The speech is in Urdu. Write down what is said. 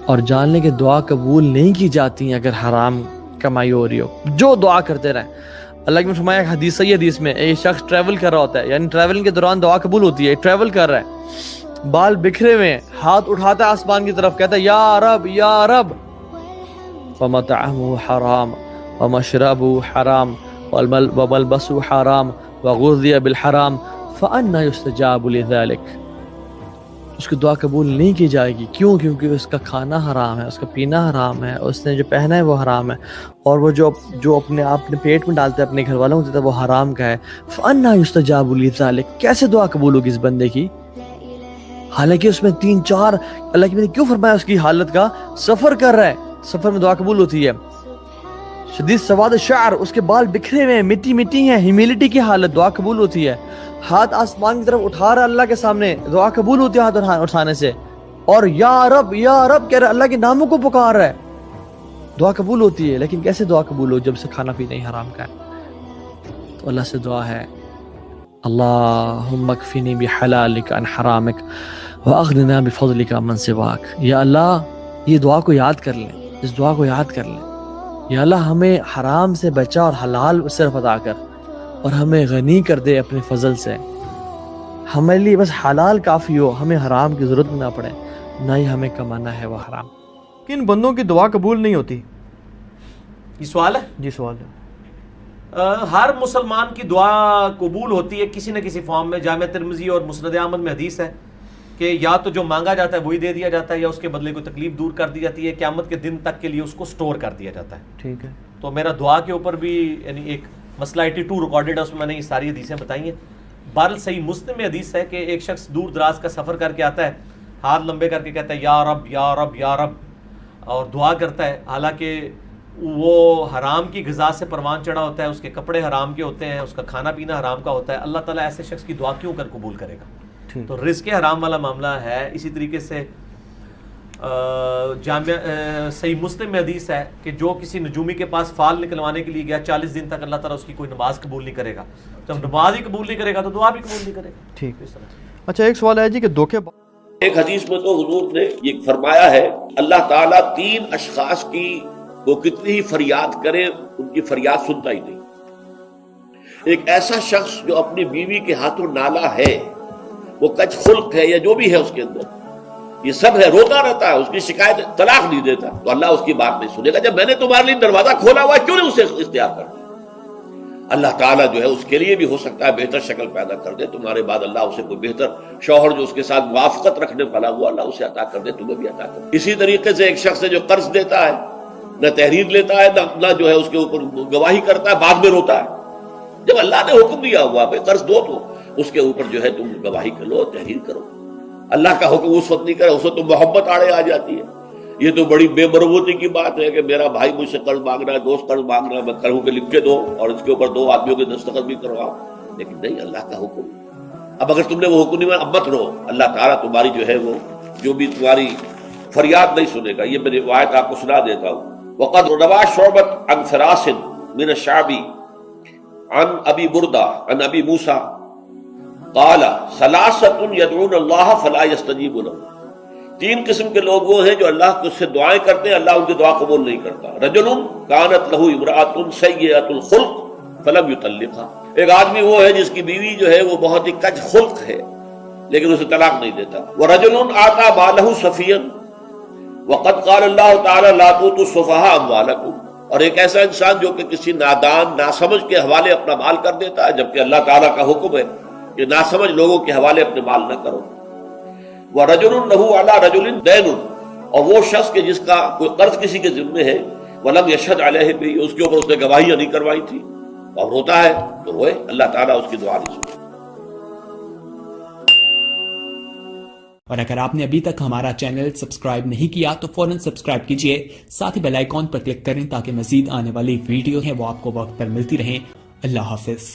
اور جان لیں کہ دعا قبول نہیں کی جاتی ہیں اگر حرام کمائی ہو رہی ہو. جو دعا کرتے رہیں. اللہ کی فرمایا ایک حدیث صحیح حدیث میں ایک شخص ٹریول کر رہا ہوتا ہے, یعنی ٹریولنگ کے دوران دعا قبول ہوتی ہے. ٹریول کر رہا ہے, بال بکھرے ہوئے ہیں, ہاتھ اٹھاتا ہے آسمان کی طرف, کہتا ہے یا رب یا رب, ومطعمه حرام ومشربه حرام وملبسه حرام وغذي بالحرام فأنا يستجاب لذلك. اس کی دعا قبول نہیں کی جائے گی. کیوں؟ کیونکہ اس کا کھانا حرام ہے, اس کا پینا حرام ہے, اس نے جو پہنا ہے وہ حرام ہے, اور وہ جو اپنے پیٹ میں ڈالتا ہے اپنے گھر والوں کو دیتا ہے وہ حرام کا ہے. فأنا يستجاب لذلك. کیسے دعا قبول ہوگی اس بندے کی؟ حالانکہ اس میں 3-4 اللہ کی نے کیوں فرمایا اس کی حالت کا؟ سفر کر رہا ہے, سفر میں دعا قبول ہوتی ہے. شدید سواد الشعر, اس کے بال بکھرے ہوئے ہیں, مٹی ہیں, ہیومیلٹی کی حالت, دعا قبول ہوتی ہے. ہاتھ آسمان کی طرف اٹھا رہا ہے اللہ کے سامنے, دعا قبول ہوتی ہے ہاتھ اٹھانے سے. اور یا رب کہہ رہا ہے, اللہ کے ناموں کو پکار رہا ہے, دعا قبول ہوتی ہے. لیکن کیسے دعا قبول ہو جب سے کھانا پینا ہی حرام کا ہے؟ تو اللہ سے دعا ہے اللہم اکفنی بحلالک عن حرامک واغننا بفضلک من سواک. یا اللہ, یہ دعا کو یاد کر لیں, اس دعا کو یاد کر لیں. یا اللہ ہمیں حرام سے بچا اور حلال صرف عطا کر, اور ہمیں غنی کر دے اپنے فضل سے. ہمارے لیے بس حلال کافی ہو, ہمیں حرام کی ضرورت نہ پڑے, نہ ہی ہمیں کمانا ہے وہ حرام. کن بندوں کی دعا قبول نہیں ہوتی؟ یہ سوال ہے؟ جی سوال ہے. ہر مسلمان کی دعا قبول ہوتی ہے کسی نہ کسی فارم میں. جامع ترمذی اور مسند احمد میں حدیث ہے کہ یا تو جو مانگا جاتا ہے وہی دے دیا جاتا ہے, یا اس کے بدلے کو تکلیف دور کر دی جاتی ہے, قیامت کے دن تک کے لیے اس کو سٹور کر دیا جاتا ہے. ٹھیک ہے. تو میرا دعا کے اوپر بھی یعنی ایک مسئلہ 82 ریکارڈڈ ہے, اس میں میں نے یہ ساری حدیثیں بتائی ہیں. بہرحال صحیح مسلم میں حدیث ہے کہ ایک شخص دور دراز کا سفر کر کے آتا ہے, ہاتھ لمبے کر کے کہتا ہے یا رب یا رب یا رب, اور دعا کرتا ہے. حالانکہ وہ حرام کی غذا سے پروان چڑھا ہوتا ہے, اس کے کپڑے حرام کے ہوتے ہیں, اس کا کھانا پینا حرام کا ہوتا ہے. اللہ تعالیٰ ایسے شخص کی دعا کیوں کر قبول کرے گا؟ تو رزق حرام والا معاملہ ہے. اسی طریقے سے جامع صحیح مسلم میں حدیث ہے کہ جو کسی نجومی کے پاس فال نکلوانے کے لیے گیا 40 دن تک اللہ تعالیٰ اس کی کوئی نماز قبول نہیں کرے گا. جب نماز ہی قبول نہیں کرے گا تو دعا بھی قبول نہیں کرے گا. ٹھیک. اچھا ایک سوال ہے جی کہ دھوکے, ایک حدیث میں تو حضور نے یہ فرمایا ہے اللہ تعالیٰ 3 اشخاص کی وہ کتنی ہی فریاد کرے ان کی فریاد سنتا ہی نہیں. ایک ایسا شخص جو اپنی بیوی کے ہاتھوں نالا ہے, وہ کچھ خلق ہے یا جو بھی ہے اس کے اندر, یہ سب ہے, روتا رہتا ہے, اس کی شکایت طلاق نہیں دیتا, تو اللہ اس کی بات نہیں سنے گا. جب میں نے تمہارے لیے دروازہ کھولا ہوا ہے کیوں نہیں اسے اختیار کر؟ اللہ تعالیٰ جو ہے اس کے لیے بھی ہو سکتا ہے بہتر شکل پیدا کر دے. تمہارے بعد اللہ اسے کوئی بہتر شوہر جو اس کے ساتھ موافقت رکھنے والا ہوا اللہ اسے عطا کر دے, تمہیں بھی عطا کر دے. اسی طریقے سے ایک شخص ہے جو قرض دیتا ہے, نہ تحریر لیتا ہے نہ جو ہے اس کے اوپر گواہی کرتا ہے, بعد میں روتا ہے. جب اللہ نے حکم دیا ہوا بھائی قرض دو تو اس کے اوپر جو ہے تم گواہی کر لو, تحریر کرو. اللہ کا حکم اس وقت نہیں کرے, اس وقت تو محبت آڑے آ جاتی ہے. یہ تو بڑی بے مرغوتی کی بات ہے کہ میرا بھائی مجھ سے قرض مانگ رہا ہے, دوست قرض مانگ رہا ہے, میں کہوں کہ لکھ کے دو اور اس کے اوپر 2 آدمیوں کے دستخط بھی کرواؤ. لیکن نہیں, اللہ کا حکم. اب اگر تم نے وہ حکم نہیں مانا اب مت رو, اللہ تعالیٰ تمہاری جو ہے وہ جو بھی تمہاری فریاد نہیں سنے گا. یہ میں روایت آپ کو سنا دیتا ہوں. وقد روى شعبة عن فراس من الشعبي عن ابی بردہ عن ابی موسیٰ قال ثلاثة يدعون الله فلا يستجيب لهم. 3 قسم کے لوگ وہ ہیں جو اللہ کو سے دعائیں کرتے ہیں, اللہ ان کی دعا قبول نہیں کرتا. رجل كانت له امرأة سيئة الخلق فلم يطلقها. ایک آدمی وہ ہے جس کی بیوی جو ہے وہ بہت ہی کج خلق ہے لیکن اسے طلاق نہیں دیتا. ورجل آتا ماله سفيا وقد قال اللہ تعالی لا تؤتوا السفهاء اموالكم. اور ایک ایسا انسان جو کہ کسی نادان ناسمجھ کے حوالے اپنا مال کر دیتا ہے, جبکہ اللہ تعالیٰ کا حکم ہے کہ ناسمجھ لوگوں کے حوالے اپنے مال نہ کرو. وَرَجُلٌ لَهُ عَلَى رَجُلٍ دَيْنٌ. اور وہ شخص کہ جس کا کوئی قرض کسی کے ذمے ہے, وَلَمْ يَشْهَدْ عَلَيْهِ بِهِ, اس کے اوپر اس نے گواہیاں نہیں کروائی تھی, اور روتا ہے تو روئے, اللہ تعالیٰ اس کی دعا نہیں سنے. اور اگر آپ نے ابھی تک ہمارا چینل سبسکرائب نہیں کیا تو فوراً سبسکرائب کیجئے, ساتھ ہی بیل آئیکن پر کلک کریں تاکہ مزید آنے والی ویڈیو ہیں وہ آپ کو وقت پر ملتی رہیں. اللہ حافظ.